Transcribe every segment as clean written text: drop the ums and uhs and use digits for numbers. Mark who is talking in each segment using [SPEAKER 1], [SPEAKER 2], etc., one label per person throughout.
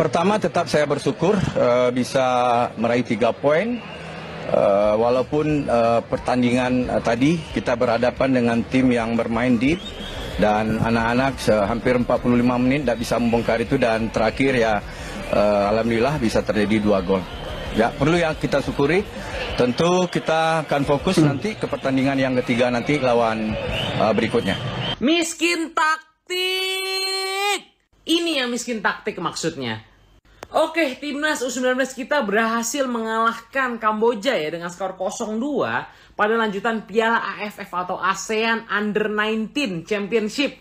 [SPEAKER 1] Pertama tetap saya bersyukur bisa meraih 3 poin. Walaupun pertandingan tadi kita berhadapan dengan tim yang bermain deep dan anak-anak hampir 45 menit tidak bisa membongkar itu, dan terakhir ya alhamdulillah bisa terjadi 2 gol. Ya, perlu yang kita syukuri. Tentu kita akan fokus nanti ke pertandingan yang ketiga nanti lawan berikutnya.
[SPEAKER 2] Miskin taktik. Ini yang miskin taktik maksudnya. Oke, timnas U19 kita berhasil mengalahkan Kamboja ya dengan skor 0-2 pada lanjutan Piala AFF atau ASEAN Under-19 Championship.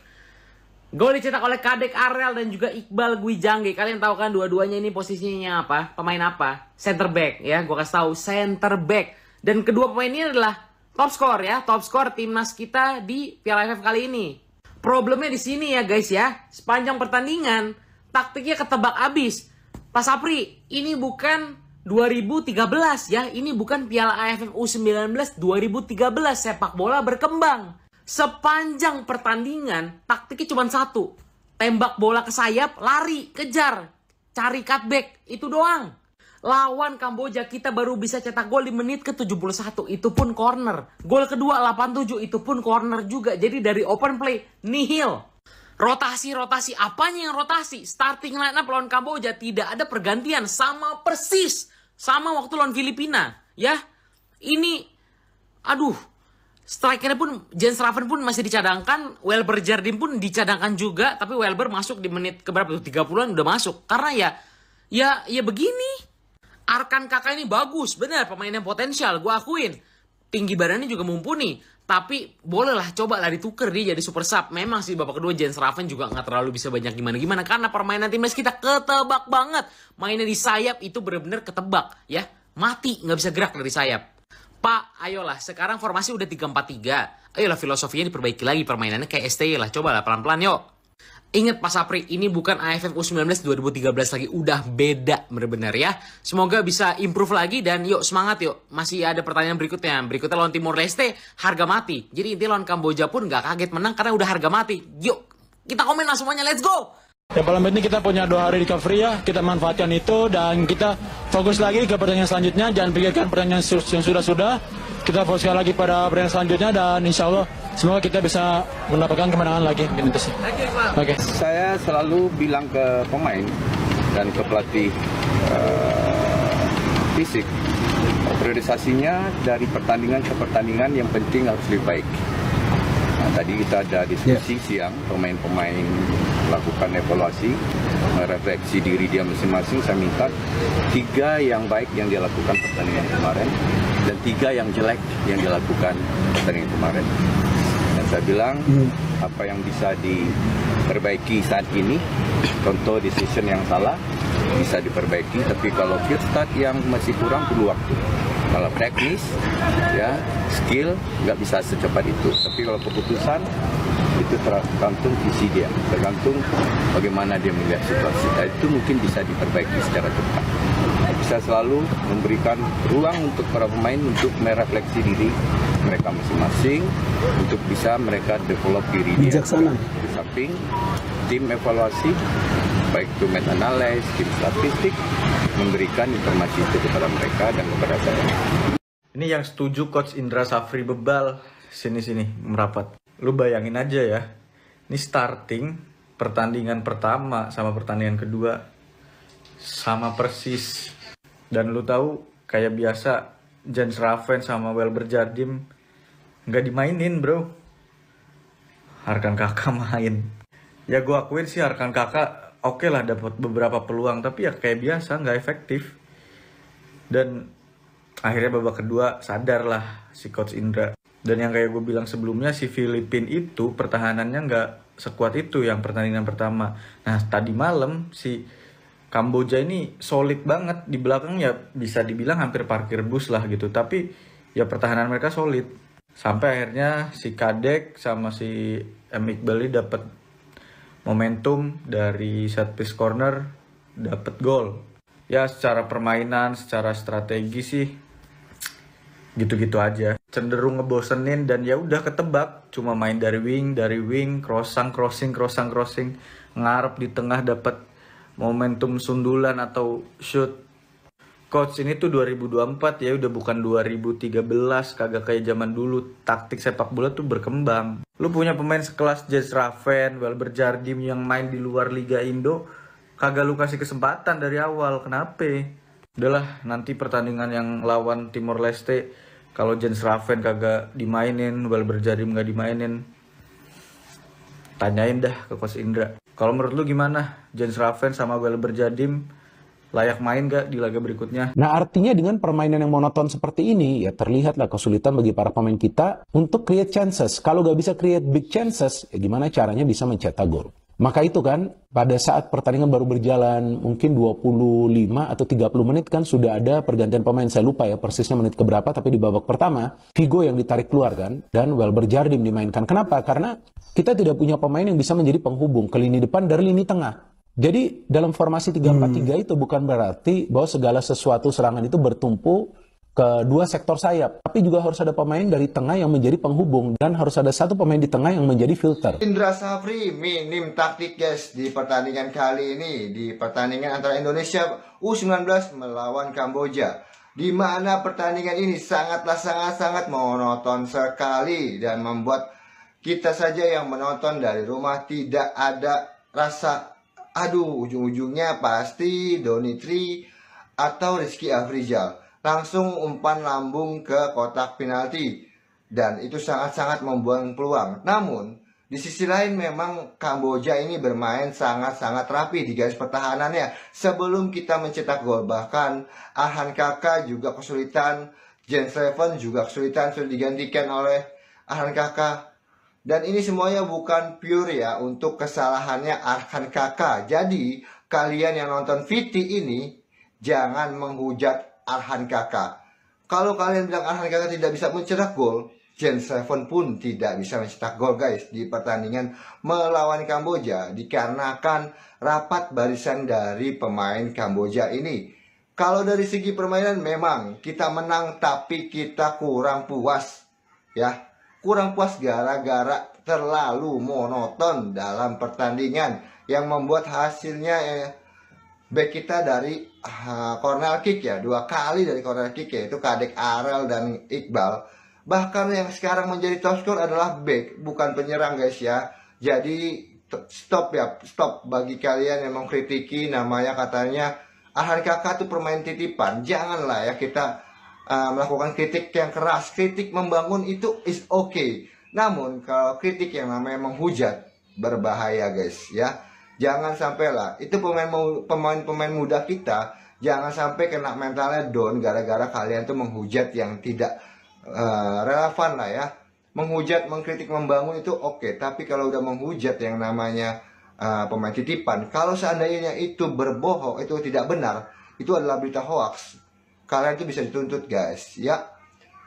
[SPEAKER 2] Gol dicetak oleh Kadek Arel dan juga Iqbal Gwijangge. Kalian tahu kan dua-duanya ini posisinya apa? Pemain apa? Center back ya, gua kasih tahu center back. Dan kedua pemain ini adalah top skor ya, top skor timnas kita di Piala AFF kali ini. Problemnya di sini ya guys ya, sepanjang pertandingan taktiknya ketebak abis. Pak Sapri, ini bukan 2013 ya, ini bukan Piala AFF U19 2013, sepak bola berkembang. Sepanjang pertandingan, taktiknya cuma satu. Tembak bola ke sayap, lari, kejar, cari cutback, itu doang. Lawan Kamboja kita baru bisa cetak gol di menit ke-71, itu pun corner. Gol kedua 87, itu pun corner juga. Jadi dari open play, nihil. Rotasi, apanya yang rotasi? Starting line up lawan Kamboja tidak ada pergantian, sama persis sama waktu lawan Filipina, ya. Ini aduh, strikernya pun Jens Raven pun masih dicadangkan, Welber Jardim pun dicadangkan juga, tapi Welber masuk di menit keberapa tuh? 30-an udah masuk. Karena ya begini. Arkan Kakak ini bagus, benar, pemain yang potensial, gue akuin. Tinggi badannya juga mumpuni. Tapi bolehlah cobalah ditukar dia jadi super sub. Memang sih babak kedua Jens Raven juga nggak terlalu bisa banyak gimana-gimana. Karena permainan timnas kita ketebak banget. Mainnya di sayap itu benar-benar ketebak ya. Mati nggak bisa gerak dari sayap. Pak, ayolah sekarang formasi udah 3-4-3. Ayolah filosofinya diperbaiki lagi, permainannya kayak STY lah. Cobalah pelan-pelan yuk. Ingat Pak Sapri, ini bukan AFF U19 2013 lagi, udah beda bener-bener ya. Semoga bisa improve lagi dan yuk semangat yuk. Masih ada pertanyaan berikutnya. Berikutnya lawan Timor Leste, harga mati. Jadi intinya lawan Kamboja pun nggak kaget menang karena udah harga mati. Yuk, kita komen lah semuanya, let's go!
[SPEAKER 3] Yang paling penting kita punya 2 hari recovery ya, kita manfaatkan itu dan kita fokus lagi ke pertandingan selanjutnya. Jangan pikirkan pertandingan yang sudah-sudah. Kita fokuskan lagi pada pertandingan selanjutnya dan insya Allah semoga kita bisa mendapatkan kemenangan lagi. Oke.
[SPEAKER 4] Saya selalu bilang ke pemain dan ke pelatih fisik, priorisasinya dari pertandingan ke pertandingan yang penting harus lebih baik. Nah, tadi kita ada diskusi siang, pemain-pemain lakukan evaluasi, merefleksi diri dia masing-masing. Saya minta 3 yang baik yang dia lakukan pertandingan kemarin dan 3 yang jelek yang dilakukan pertandingan kemarin. Dan saya bilang apa yang bisa diperbaiki saat ini, contoh decision yang salah bisa diperbaiki, tapi kalau field start yang masih kurang perlu waktu. Kalau teknis, ya skill nggak bisa secepat itu. Tapi kalau keputusan itu tergantung visi dia, tergantung bagaimana dia melihat situasi. Nah, itu mungkin bisa diperbaiki secara cepat. Bisa selalu memberikan ruang untuk para pemain untuk merefleksi diri mereka masing-masing, untuk bisa mereka develop diri dia. Di samping tim evaluasi, baik itu match analysis, tim statistik, memberikan informasi itu kepada mereka dan kepada saya.
[SPEAKER 5] Ini yang setuju Coach Indra Safri Bebal, sini merapat. Lu bayangin aja ya, ini starting pertandingan pertama sama pertandingan kedua sama persis. Dan lu tahu kayak biasa Jens Raven sama Welber Jardim nggak dimainin bro. Arkan Kakak main. Ya gue akuin sih Arkan Kakak oke lah dapat beberapa peluang, tapi ya kayak biasa nggak efektif. Dan akhirnya babak kedua sadar lah si Coach Indra. Dan yang kayak gue bilang sebelumnya, si Filipina itu pertahanannya nggak sekuat itu yang pertandingan pertama. Nah tadi malam si Kamboja ini solid banget di belakang, ya bisa dibilang hampir parkir bus lah gitu. Tapi ya pertahanan mereka solid. Sampai akhirnya si Kadek sama si Iqbal dapat momentum dari set piece corner, dapat gol. Ya secara permainan, secara strategi sih gitu-gitu aja. Cenderung ngebosenin dan ya udah ketebak. Cuma main dari wing, crossing, ngarep di tengah dapat momentum sundulan atau shoot. Coach ini tuh 2024 ya, udah bukan 2013, kagak kayak zaman dulu. Taktik sepak bola tuh berkembang. Lu punya pemain sekelas Jens Raven, Welber Jardim yang main di luar Liga Indo, kagak lu kasih kesempatan dari awal. Kenapa? Udahlah, nanti pertandingan yang lawan Timor Leste, kalau Jens Raven kagak dimainin, Welber Jardim gak dimainin, tanyain dah ke Coach Indra. Kalau menurut lu gimana? Jens Raven sama Welber Jardim layak main gak di laga berikutnya?
[SPEAKER 6] Nah, artinya dengan permainan yang monoton seperti ini, ya terlihatlah kesulitan bagi para pemain kita untuk create chances. Kalau gak bisa create big chances, ya gimana caranya bisa mencetak gol? Maka itu kan, pada saat pertandingan baru berjalan, mungkin 25 atau 30 menit kan sudah ada pergantian pemain. Saya lupa ya persisnya menit keberapa, tapi di babak pertama, Figo yang ditarik keluar kan, dan Welber Jardim dimainkan. Kenapa? Karena kita tidak punya pemain yang bisa menjadi penghubung ke lini depan dari lini tengah. Jadi dalam formasi 3-4-3 itu bukan berarti bahwa segala sesuatu serangan itu bertumpu ke dua sektor sayap. Tapi juga harus ada pemain dari tengah yang menjadi penghubung. Dan harus ada satu pemain di tengah yang menjadi filter.
[SPEAKER 7] Indra Safri minim taktik guys di pertandingan kali ini. Di pertandingan antara Indonesia U19 melawan Kamboja. Di mana pertandingan ini sangat monoton sekali. Dan membuat kita saja yang menonton dari rumah tidak ada rasa aduh, ujung-ujungnya pasti Donitri atau Rizky Afrizal langsung umpan lambung ke kotak penalti, dan itu sangat membuang peluang. Namun di sisi lain memang Kamboja ini bermain sangat rapi di garis pertahanannya sebelum kita mencetak gol. Bahkan Arhan Kakak juga kesulitan, Jens Raven juga kesulitan, sudah digantikan oleh Arhan Kakak. Dan ini semuanya bukan pure ya untuk kesalahannya Arhan Kakak. Jadi kalian yang nonton VT ini jangan menghujat Arhan Kakak. Kalau kalian bilang Arhan Kakak tidak bisa mencetak gol, Jens Raven pun tidak bisa mencetak gol guys di pertandingan melawan Kamboja. Dikarenakan rapat barisan dari pemain Kamboja ini. Kalau dari segi permainan memang kita menang, tapi kita kurang puas ya. Kurang puas gara-gara terlalu monoton dalam pertandingan yang membuat hasilnya back kita dari corner kick ya, 2 kali dari corner kick ya, itu Kadek Arel dan Iqbal. Bahkan yang sekarang menjadi top skor adalah back, bukan penyerang guys ya. Jadi stop ya, stop bagi kalian yang mengkritiki namanya katanya Arhan Kakak tuh permain titipan. Janganlah ya kita melakukan kritik yang keras. Kritik membangun itu is okay. Namun kalau kritik yang namanya menghujat berbahaya guys ya. Jangan sampailah itu pemain muda kita jangan sampai kena mentalnya down gara-gara kalian tuh menghujat yang tidak relevan lah ya. Menghujat, mengkritik, membangun itu oke. Tapi kalau udah menghujat yang namanya pemain titipan, kalau seandainya itu berbohong, itu tidak benar, itu adalah berita hoax, kalian itu bisa dituntut guys ya.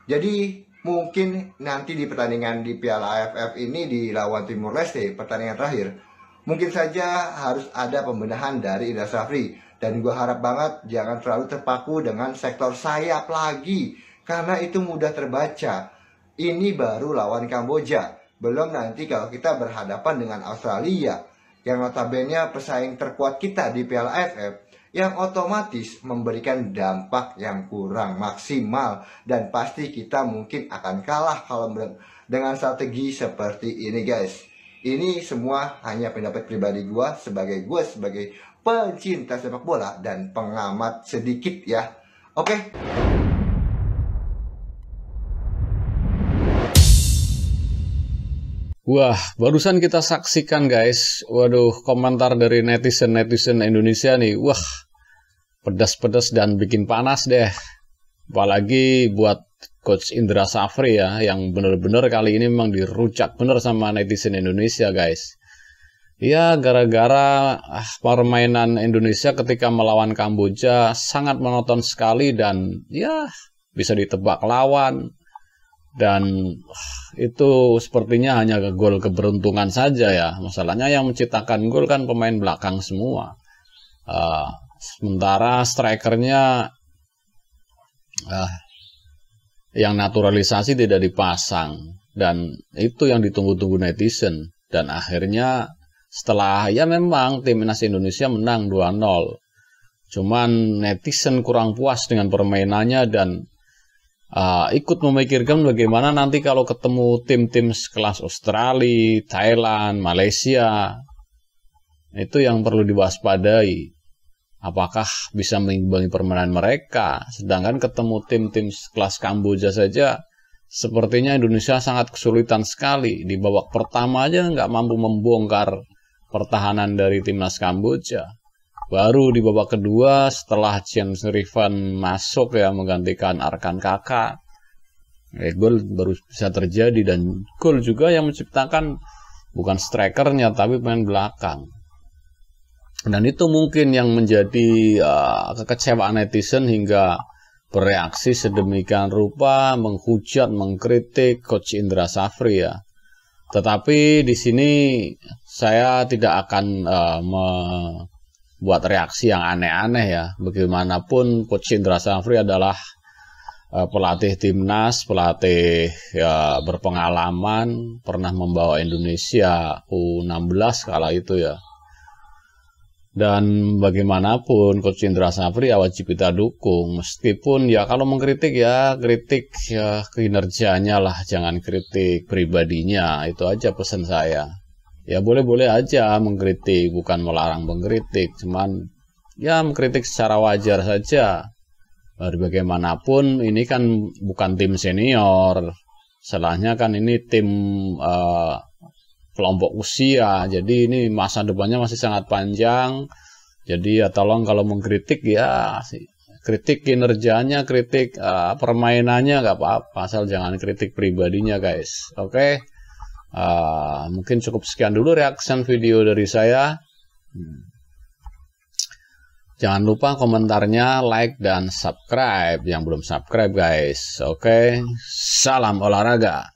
[SPEAKER 7] Jadi mungkin nanti di pertandingan di Piala AFF ini di lawan Timor Leste, pertandingan terakhir, mungkin saja harus ada pembenahan dari Indra Safri. Dan gue harap banget jangan terlalu terpaku dengan sektor sayap lagi, karena itu mudah terbaca. Ini baru lawan Kamboja, belum nanti kalau kita berhadapan dengan Australia yang notabene pesaing terkuat kita di Piala AFF, yang otomatis memberikan dampak yang kurang maksimal. Dan pasti kita mungkin akan kalah kalau dengan strategi seperti ini guys. Ini semua hanya pendapat pribadi gue sebagai pencinta sepak bola dan pengamat sedikit ya. Oke.
[SPEAKER 8] Wah, barusan kita saksikan guys, waduh, komentar dari netizen Indonesia nih, wah, pedas-pedas dan bikin panas deh. Apalagi buat Coach Indra Safri ya, yang bener-bener kali ini memang dirucak bener sama netizen Indonesia guys. Ya, gara-gara permainan Indonesia ketika melawan Kamboja sangat monoton sekali dan ya bisa ditebak lawan. Dan itu sepertinya hanya gol keberuntungan saja ya. Masalahnya yang menciptakan gol kan pemain belakang semua. Sementara strikernya yang naturalisasi tidak dipasang. Dan itu yang ditunggu-tunggu netizen. Dan akhirnya Setelah ya memang timnas Indonesia menang 2-0. Cuman netizen kurang puas dengan permainannya dan ikut memikirkan bagaimana nanti kalau ketemu tim-tim sekelas Australia, Thailand, Malaysia. Itu yang perlu diwaspadai. Apakah bisa mengimbangi permainan mereka? Sedangkan ketemu tim-tim sekelas Kamboja saja, sepertinya Indonesia sangat kesulitan sekali. Di babak pertama aja nggak mampu membongkar pertahanan dari timnas Kamboja. Baru di babak kedua setelah Chien Srivan masuk ya menggantikan Arkan Kakak, gol baru bisa terjadi dan gol juga yang menciptakan bukan strikernya tapi pemain belakang. Dan itu mungkin yang menjadi kekecewaan netizen hingga bereaksi sedemikian rupa, menghujat, mengkritik Coach Indra Safri ya. Tetapi di sini saya tidak akan buat reaksi yang aneh-aneh ya. Bagaimanapun Coach Indra Safri adalah pelatih timnas, pelatih ya, berpengalaman, pernah membawa Indonesia U16 kala itu ya. Dan bagaimanapun Coach Indra Safri ya wajib kita dukung. Meskipun ya kalau mengkritik ya kritik ya kinerjanya lah, jangan kritik pribadinya. Itu aja pesan saya. Ya boleh-boleh aja mengkritik, bukan melarang mengkritik, cuman ya mengkritik secara wajar saja. Bagaimanapun ini kan bukan tim senior, salahnya kan ini tim kelompok usia, jadi ini masa depannya masih sangat panjang. Jadi ya tolong kalau mengkritik ya kritik kinerjanya, kritik permainannya nggak apa-apa, asal jangan kritik pribadinya guys. Oke. Mungkin cukup sekian dulu reaction video dari saya. Jangan lupa komentarnya, like dan subscribe yang belum subscribe guys. Oke, salam olahraga.